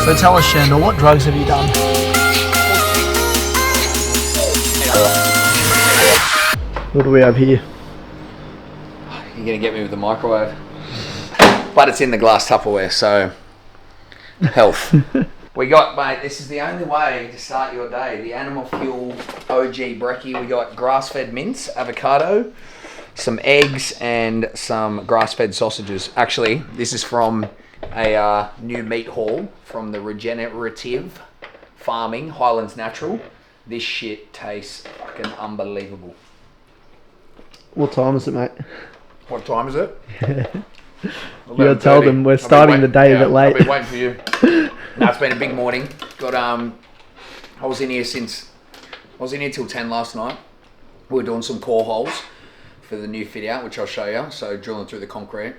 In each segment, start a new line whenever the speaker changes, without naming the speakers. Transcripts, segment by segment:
So tell us, Shandor, what drugs have you done? What do we have here?
You're going to get me with the microwave. But it's in the glass Tupperware, so health. We got, mate, this is the only way to start your day. The Animal Fuel OG brekkie. We got grass-fed mince, avocado, some eggs, and some grass-fed sausages. Actually, this is from a new meat hall from the regenerative farming, Highlands Natural. This shit tastes fucking unbelievable.
What time is it, mate?
What time is it?
You gotta tell them we're starting the day a bit late.
I've been waiting for you. No, it's been a big morning. Got I was in here till 10 last night. We were doing some core holes for the new fit out, which I'll show you. So drilling through the concrete.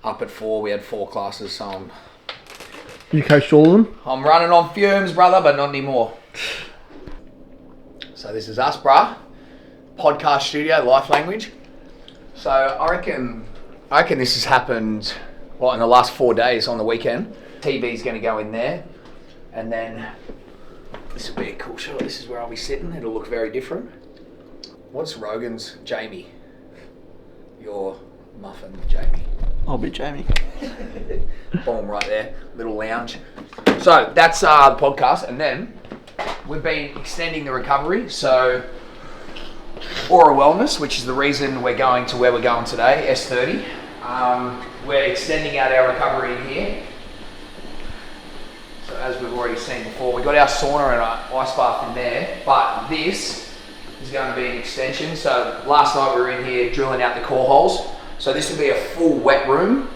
Up at 4, we had 4 classes. So
You coached all of them?
I'm running on fumes, brother, but not anymore. So this is us, bruh. Podcast studio, life language. So I reckon this has happened, in the last 4 days on the weekend. TV's going to go in there, and then this will be a cool shot. This is where I'll be sitting. It'll look very different. What's Rogan's Jamie? Your muffin, Jamie.
I'll be Jamie.
Boom, right there. Little lounge. So that's the podcast, and then we've been extending the recovery. So Aura Wellness, which is the reason we're going to where we're going today, S30. We're extending out our recovery in here. So as we've already seen before, we've got our sauna and our ice bath in there, but this is going to be an extension. So last night we were in here drilling out the core holes. So this will be a full wet room.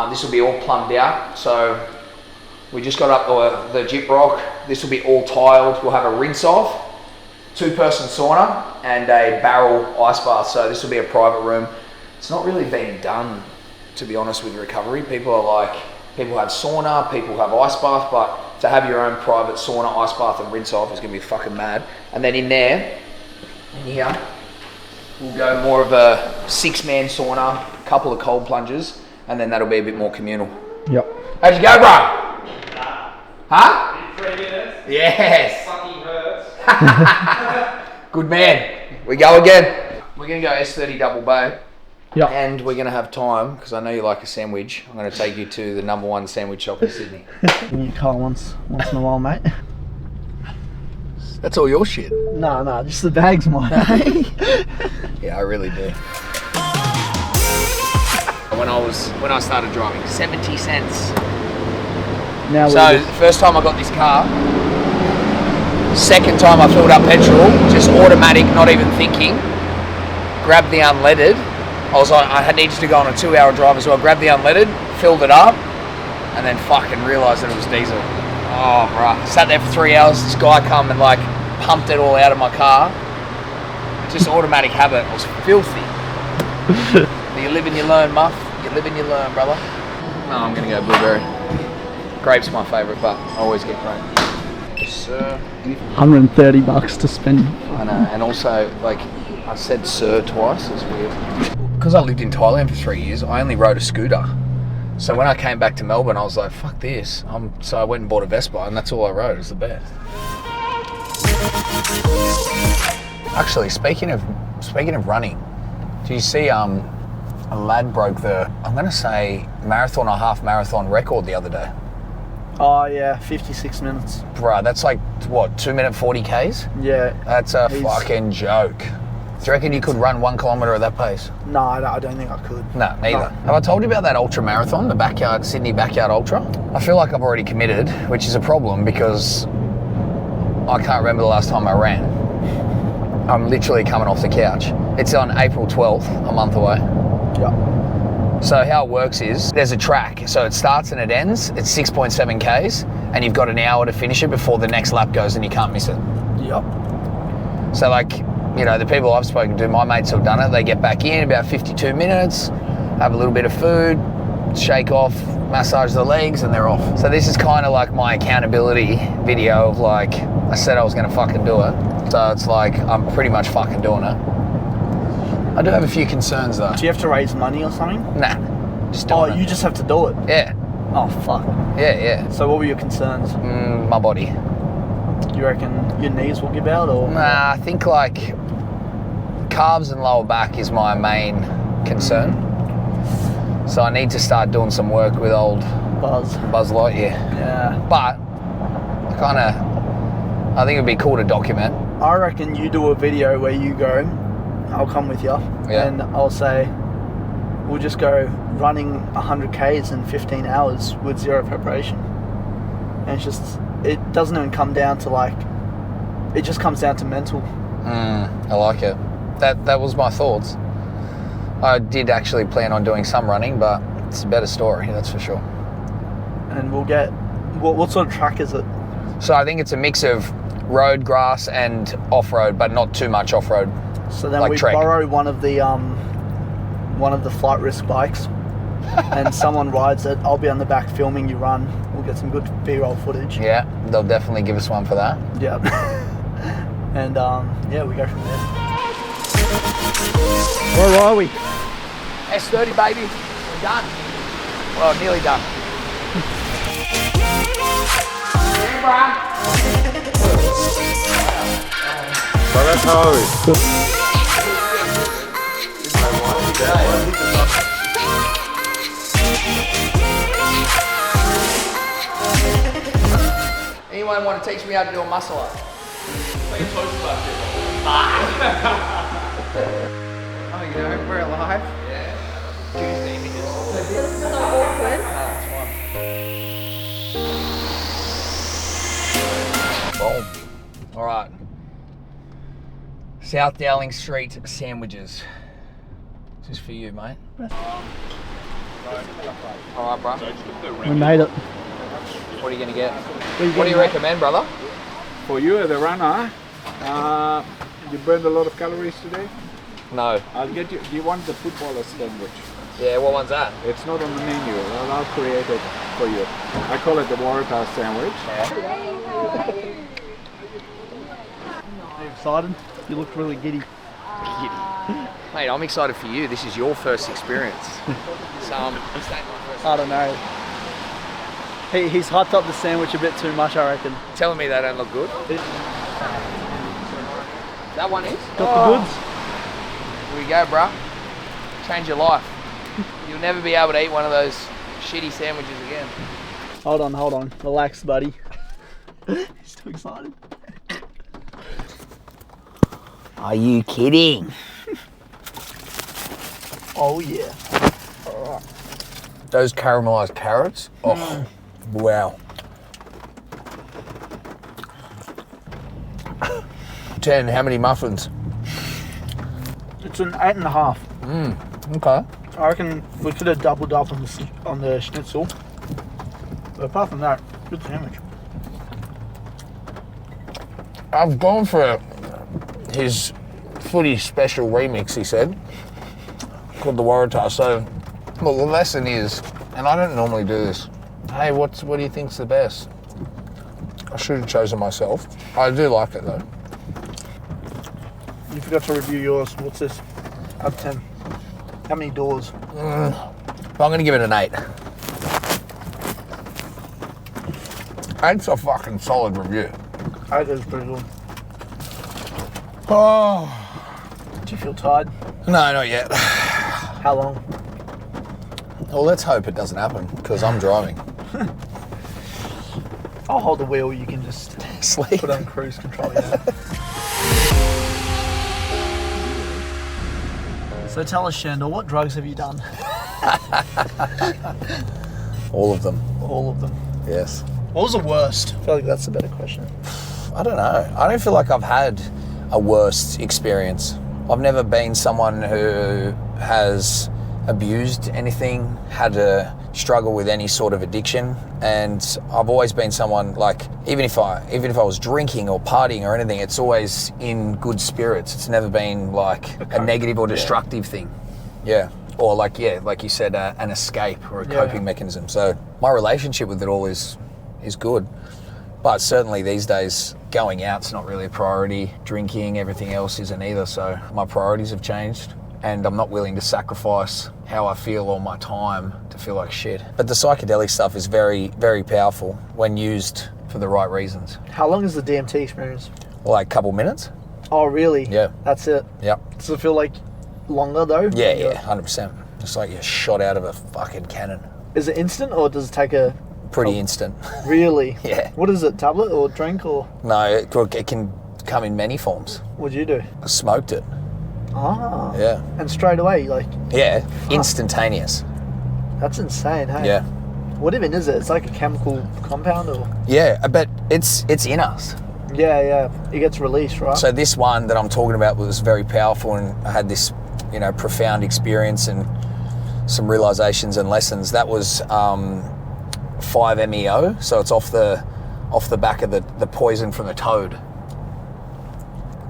This will be all plumbed out. So we just got up the gyp rock. This will be all tiled. We'll have a rinse off, 2-person sauna, and a barrel ice bath. So this will be a private room. It's not really been done, to be honest, with recovery. People have sauna, people have ice bath, but to have your own private sauna, ice bath, and rinse off is going to be fucking mad. And then in here, we'll go more of a 6-man sauna, a couple of cold plunges, and then that'll be a bit more communal.
Yep.
How'd you go, bro? Huh?
In 3 minutes.
Yes.
Fucking hurts.
Good man. We go again. We're going to go S30 Double Bay.
Yep.
And we're going to have time, because I know you like a sandwich. I'm going to take you to the #1 sandwich shop in Sydney.
You call once in a while, mate.
That's all your shit.
No, just the bags, mate.
Yeah, I really do. When I started driving, 70 cents.
Now
So first time I got this car, second time I filled up petrol, just automatic, not even thinking. Grabbed the unleaded. I needed to go on a 2-hour drive as well. Grabbed the unleaded, filled it up, and then fucking realised that it was diesel. Oh, bruh. Sat there for 3 hours. This guy come and pumped it all out of my car. Just automatic habit. It was filthy. You live and you learn, Muff. You live and you learn, brother. No, I'm gonna go blueberry. Grape's my favourite, but I always get grape. Yes, sir.
$130 to spend.
I know, and also, I said sir twice. It's weird. Because I lived in Thailand for 3 years, I only rode a scooter. So when I came back to Melbourne, I was like, fuck this. So I went and bought a Vespa, and that's all I rode. It was the best. Actually, speaking of running, do you see a lad broke the, I'm going to say, marathon or half marathon record the other day?
Oh yeah, 56 minutes.
Bruh, that's what, 2-minute 40 Ks?
Yeah.
That's a fucking joke. Do you reckon you could run 1 kilometre at that pace?
No, I don't think I could.
No, neither. Have I told you about that ultra marathon, the Sydney Backyard Ultra? I feel like I've already committed, which is a problem because I can't remember the last time I ran. I'm literally coming off the couch. It's on April 12th, a month away.
Yeah.
So how it works is, there's a track. So it starts and it ends. It's 6.7 Ks, and you've got an hour to finish it before the next lap goes, and you can't miss it.
Yep.
So the people I've spoken to, my mates who've done it, they get back in about 52 minutes, have a little bit of food, shake off, massage the legs, and they're off. So this is kind of like my accountability video of I said I was going to fucking do it. So it's I'm pretty much fucking doing it. I do have a few concerns though.
Do you have to raise money or something?
Nah, just doing it.
You just have to do it?
Yeah.
Oh, fuck.
Yeah.
So what were your concerns?
My body.
You reckon your knees will give out, or?
Nah, I think like calves and lower back is my main concern. So I need to start doing some work with old Buzz Lightyear.
Yeah.
But I think it'd be cool to document.
I reckon you do a video where you go, I'll come with you, and I'll say, we'll just go running 100 Ks in 15 hours with zero preparation. And it doesn't even come down to like, it just comes down to mental.
I like it. That was my thoughts. I did actually plan on doing some running, but it's a better story, that's for sure.
And we'll get, what sort of track is it?
So I think it's a mix of road, grass, and off-road, but not too much off-road.
So then
like
we
trek.
borrow one of the flight risk bikes, and someone rides it. I'll be on the back filming you run. We'll get some good B-roll footage.
Yeah, they'll definitely give us one for that.
Yeah. And we go from there. Where are we?
S30, baby. We're done. Well, nearly done.
But that's how it is.
Anyone want to teach me how to do a muscle up?
Like a toast bucket.
Oh, you know, we're alive. Yeah. Tuesday Boom. All right. South Dowling Street sandwiches. This is for you, mate. All right, bro.
We made it.
What are you going to get? What do you recommend, brother?
For you as a runner, you burned a lot of calories today.
No.
I'll get you. Do you want the footballer sandwich?
Yeah, what one's that?
It's not on the menu. I'll create it for you. I call it the water sandwich.
Are you excited? You look really giddy.
Mate, I'm excited for you. This is your first experience. So this ain't my first.
I don't know. He's hyped up the sandwich a bit too much, I reckon.
Telling me they don't look good. That one is?
Got the goods?
Here we go, bruh. Change your life. You'll never be able to eat one of those shitty sandwiches again.
Hold on. Relax, buddy. He's too excited.
Are you kidding?
Oh yeah.
Alright. Those caramelized carrots? Oh, wow. 10, how many muffins?
It's an 8.5.
Okay.
I reckon we could have doubled up on the schnitzel. But apart from that, good sandwich.
I've gone for his footy special remix, he said, called the Waratah. So, well, the lesson is, and I don't normally do this, hey, what do you think's the best? I should have chosen myself. I do like it though.
You forgot to review yours. What's this? Out of 10. How many doors?
I'm going to give it an 8. 8's a fucking solid review.
8 is pretty good.
Oh.
Do you feel tired?
No, not yet.
How long?
Well, let's hope it doesn't happen, because I'm driving.
I'll hold the wheel. You can just
Sleep.
put on cruise control. Yeah. So tell us, Shandor, what drugs have you done?
All of them.
All of them.
Yes.
What was the worst? I feel like that's a better question.
I don't know. I don't feel like I've had a worst experience. I've never been someone who has abused anything, had to struggle with any sort of addiction, and I've always been someone, like, even if I was drinking or partying or anything, it's always in good spirits. It's never been like a negative or destructive thing. Yeah. Or like you said, an escape or a coping mechanism. So my relationship with it all is good. But certainly these days, going out's not really a priority. Drinking, everything else isn't either. So my priorities have changed. and I'm not willing to sacrifice how I feel or my time to feel like shit. But the psychedelic stuff is very, very powerful when used for the right reasons.
How long is the DMT experience?
Like a couple minutes.
Oh, really?
Yeah.
That's it?
Yep.
Does it feel like longer, though?
Yeah, 100%. It's like you're shot out of a fucking cannon.
Is it instant, or does it take a...
Pretty instant.
Really?
Yeah.
What is it, tablet or drink or...?
No, it can come in many forms.
What'd you do?
I smoked it.
Ah.
Yeah.
And straight away, like...
Yeah, instantaneous.
That's insane, hey?
Yeah.
What even is it? It's like a chemical compound, or...?
Yeah, but it's in us.
Yeah. It gets released, right?
So this one that I'm talking about was very powerful, and I had this, profound experience and some realizations and lessons. That was 5-MeO, so it's off the back of the poison from the toad.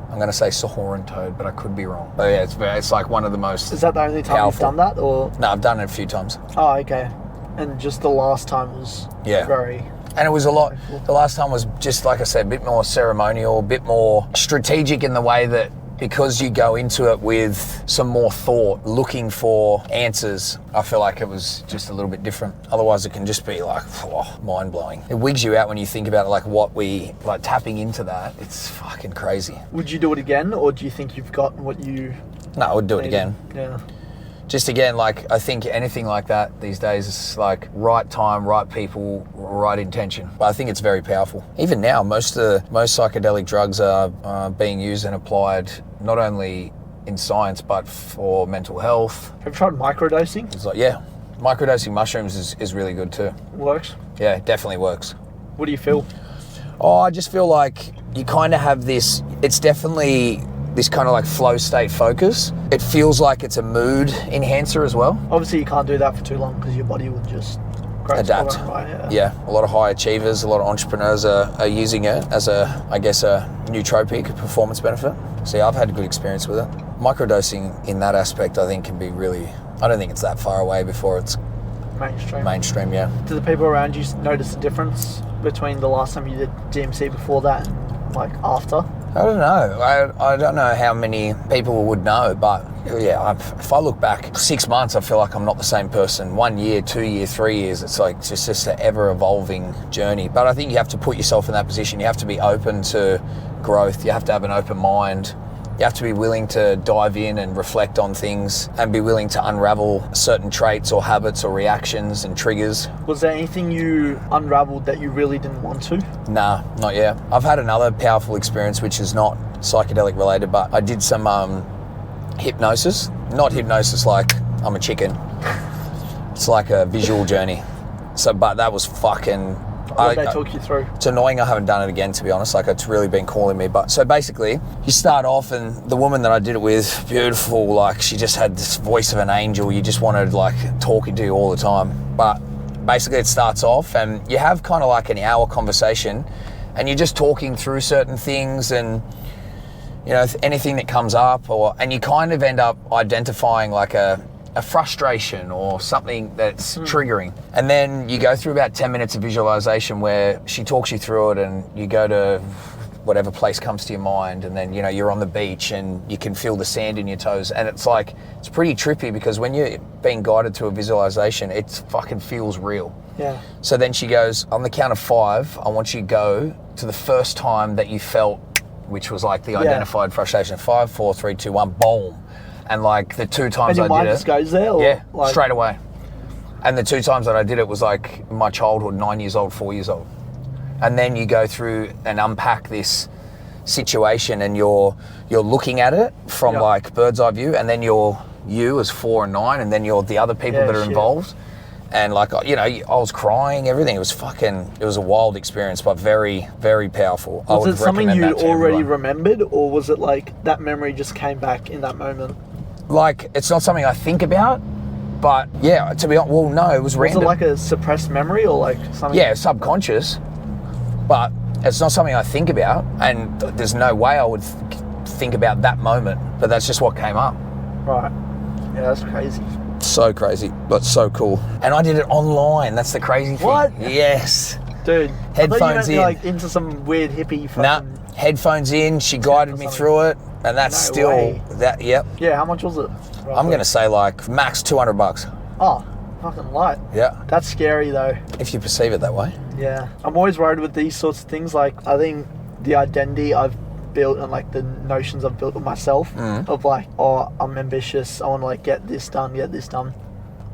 I'm going to say Saharan toad, but I could be wrong. But yeah, it's like one of the most...
Is that the only time
powerful.
you've done that, or...?
No, I've done it a few times.
Oh, okay. And just the last time was very...
And it was a lot... The last time was just, like I said, a bit more ceremonial, a bit more strategic in the way that because you go into it with some more thought, looking for answers, I feel like it was just a little bit different. Otherwise, it can just be like, mind-blowing. It wigs you out when you think about it, like tapping into that. It's fucking crazy.
Would you do it again, or do you think you've got what you...
No, I would do it again.
Yeah.
Just again, like, I think anything like that these days is like right time, right people, right intention. But I think it's very powerful. Even now, most psychedelic drugs are being used and applied not only in science, but for mental health.
Have you tried microdosing?
It's like, yeah, microdosing mushrooms is really good too.
Works?
Yeah, it definitely works.
What do you feel?
Oh, I just feel like you kind of have this, it's definitely this kind of like flow state focus. It feels like it's a mood enhancer as well.
Obviously you can't do that for too long because your body will just
adapt.
Right?
Yeah, a lot of high achievers, a lot of entrepreneurs are using it as a nootropic, a performance benefit. So yeah, I've had a good experience with it. Microdosing in that aspect, I think, can be really, I don't think it's that far away before it's mainstream, yeah.
Do the people around you notice the difference between the last time you did DMC before that and like after?
I don't know. I don't know how many people would know, but yeah, if I look back 6 months, I feel like I'm not the same person. 1 year, 2 years, 3 years, it's like just an ever-evolving journey. But I think you have to put yourself in that position. You have to be open to growth. You have to have an open mind. You have to be willing to dive in and reflect on things and be willing to unravel certain traits or habits or reactions and triggers.
Was there anything you unraveled that you really didn't want to?
Nah, not yet. I've had another powerful experience which is not psychedelic related, but I did some hypnosis. Not hypnosis like I'm a chicken. It's like a visual journey. But that was fucking...
What did they talk you through?
It's annoying I haven't done it again, to be honest. Like, it's really been calling me. But so basically, you start off, and the woman that I did it with, beautiful, like, she just had this voice of an angel. You just wanted, like, talking to you all the time. But basically, it starts off, and you have kind of like an hour conversation, and you're just talking through certain things, and, you know, anything that comes up, and you kind of end up identifying, like, a frustration or something that's triggering. And then you go through about 10 minutes of visualization where she talks you through it, and you go to whatever place comes to your mind, and then, you know, you're on the beach and you can feel the sand in your toes. And it's like, it's pretty trippy because when you're being guided to a visualization, it fucking feels real.
Yeah.
So then she goes, on the count of 5, I want you to go to the first time that you felt, which was like the identified frustration. 5, 4, 3, 2, 1, boom. And like the 2 times
and your
I
mind
did
just goes there? Or
yeah,
like...
straight away. And the 2 times that I did it was like my childhood, 9 years old, 4 years old. And then you go through and unpack this situation, and you're looking at it from like bird's eye view, and then you're you as 4 and 9, and then you're the other people that are involved. And like, you know, I was crying, everything. It was a wild experience, but very, very powerful.
Was it something you already remembered, or was it like that memory just came back in that moment?
Like, it's not something I think about, but yeah, to be honest, well, no, it was random.
Was it like a suppressed memory or like something?
Yeah, subconscious, but it's not something I think about, and there's no way I would think about that moment, but that's just what came up.
Right. Yeah, that's crazy.
So crazy, but so cool. And I did it online. That's the crazy thing.
What?
Yes.
Dude,
headphones in.
Like into some weird hippie fucking...
Nah, headphones in. She guided me through it, and that's
no way.
that. Yep.
Yeah, how much was it?
I'm going to say like max 200 bucks.
Oh, fucking light.
Yeah.
That's scary though.
If you perceive it that way.
Yeah. I'm always worried with these sorts of things. Like, I think the identity I've built and like the notions I've built of myself of like, oh, I'm ambitious, I want to like get this done.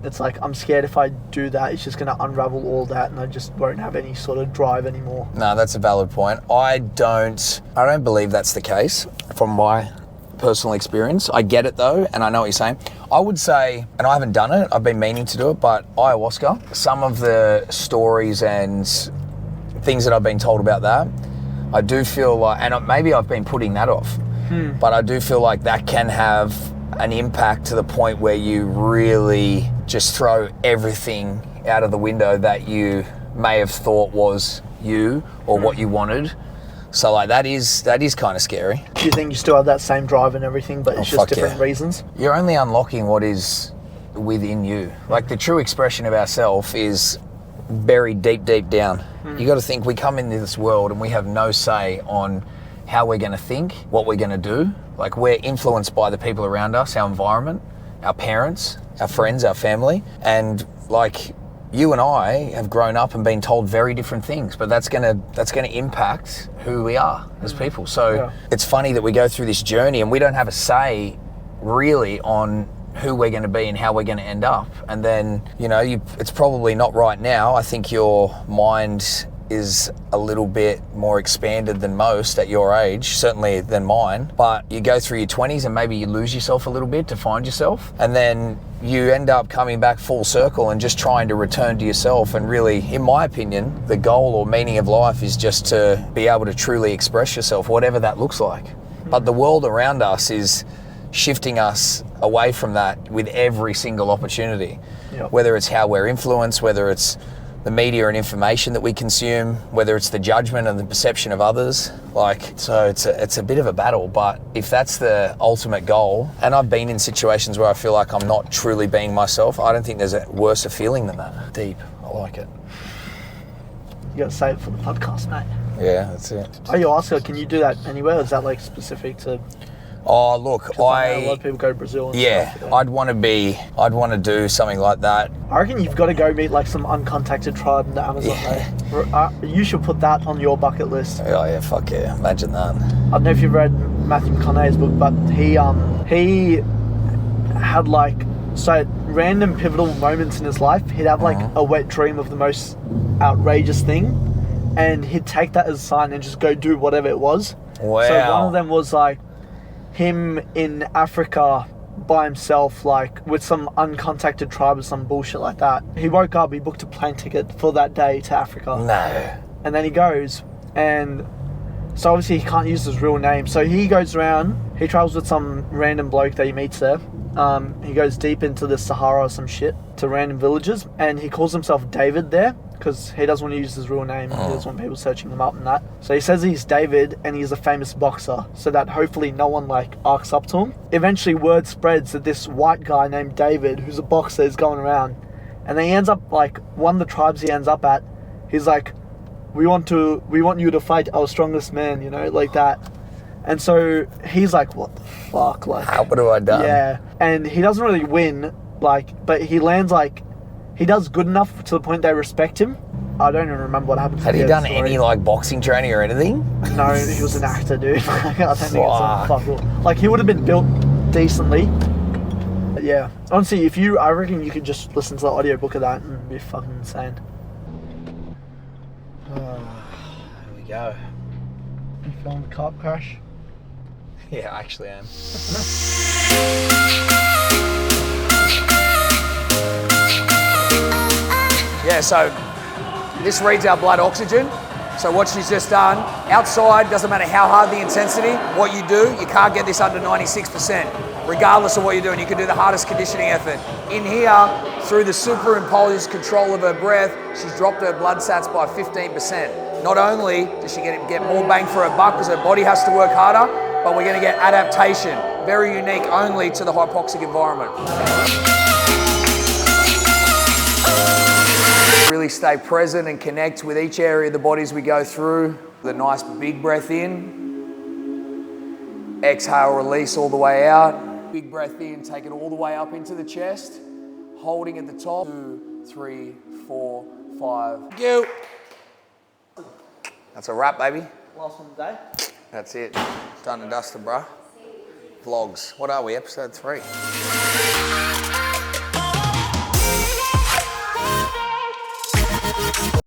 It's like, I'm scared if I do that, it's just going to unravel all that and I just won't have any sort of drive anymore.
No, that's a valid point. I don't believe that's the case from my personal experience. I get it though, and I know what you're saying. I would say, and I haven't done it, I've been meaning to do it, but ayahuasca, some of the stories and things that I've been told about that, I do feel like, and maybe I've been putting that off, but I do feel like that can have an impact to the point where you really just throw everything out of the window that you may have thought was you or what you wanted. So like that is kind of scary.
Do you think you still have that same drive and everything, but it's just different reasons?
You're only unlocking what is within you. Like the true expression of ourself is buried deep, deep down. You got to think, we come into this world and we have no say on how we're going to think, what we're going to do. Like, we're influenced by the people around us, our environment, our parents, our friends, our family. And like, you and I have grown up and been told very different things, but that's gonna impact who we are as people. So it's funny that we go through this journey and we don't have a say really on who we're going to be and how we're going to end up. And then, you know, it's probably not right now. I think your mind is a little bit more expanded than most at your age, certainly than mine. But you go through your 20s and maybe you lose yourself a little bit to find yourself. And then you end up coming back full circle and just trying to return to yourself. And really, in my opinion, the goal or meaning of life is just to be able to truly express yourself, whatever that looks like. But the world around us is shifting us away from that with every single opportunity. Whether it's how we're influenced, whether it's the media and information that we consume, whether it's the judgment and the perception of others. Like, so it's a bit of a battle, but if that's the ultimate goal, and I've been in situations where I feel like I'm not truly being myself, I don't think there's a worse feeling than that. Deep, I like it.
You gotta save it for the podcast, mate.
Yeah, that's it.
Ayahuasca, can you do that anywhere? Or is that like specific to...
Oh, look,
a lot of people go to Brazil and stuff.
I'd want to do something like that.
I reckon you've got to go meet like some uncontacted tribe in the Amazon. You should put that on your bucket list.
Oh yeah, fuck yeah, imagine that.
I don't know if you've read Matthew McConaughey's book, but he had like, so random pivotal moments in his life, he'd have like a wet dream of the most outrageous thing, and he'd take that as a sign and just go do whatever it was.
Wow.
So one of them was like him in Africa by himself, like with some uncontacted tribe or some bullshit like that. He woke up, he booked a plane ticket for that day to Africa.
No.
And then he goes, and so obviously he can't use his real name. So he goes around, he travels with some random bloke that he meets there. He goes deep into the Sahara or some shit to random villages, and he calls himself David there because he doesn't want to use his real name. He doesn't want people searching him up and that. So he says he's David and he's a famous boxer, so that hopefully no one like arcs up to him. Eventually word spreads that this white guy named David, who's a boxer, is going around, and then he ends up like, one of the tribes he ends up at, he's like, we want you to fight our strongest man, you know, like that. And so he's like, what the fuck, like,
what have I done?
Yeah. And he doesn't really win, like, but he lands like, he does good enough to the point they respect him. I don't even remember what happened.
Had he done any like boxing training or anything?
No, he was an actor, dude. I don't think it's like fuck all. Like, he would have been built decently. But yeah, honestly, I reckon you could just listen to the audiobook of that and it'd be fucking insane.
Here we go.
You filmed the car crash?
Yeah, I actually am. Yeah, so this reads our blood oxygen. So what she's just done, outside, doesn't matter how hard the intensity, what you do, you can't get this under 96%, regardless of what you're doing. You can do the hardest conditioning effort. In here, through the superimposed control of her breath, she's dropped her blood sats by 15%. Not only does she get more bang for her buck because her body has to work harder, but we're going to get adaptation, very unique only to the hypoxic environment. Really stay present and connect with each area of the body as we go through. The nice big breath in. Exhale, release all the way out. Big breath in, take it all the way up into the chest, holding at the top. 2, 3, 4, 5. Go. That's a wrap, baby.
Last one of the day.
That's it. Done and dusted, bruh. Vlogs. What are we? Episode 3.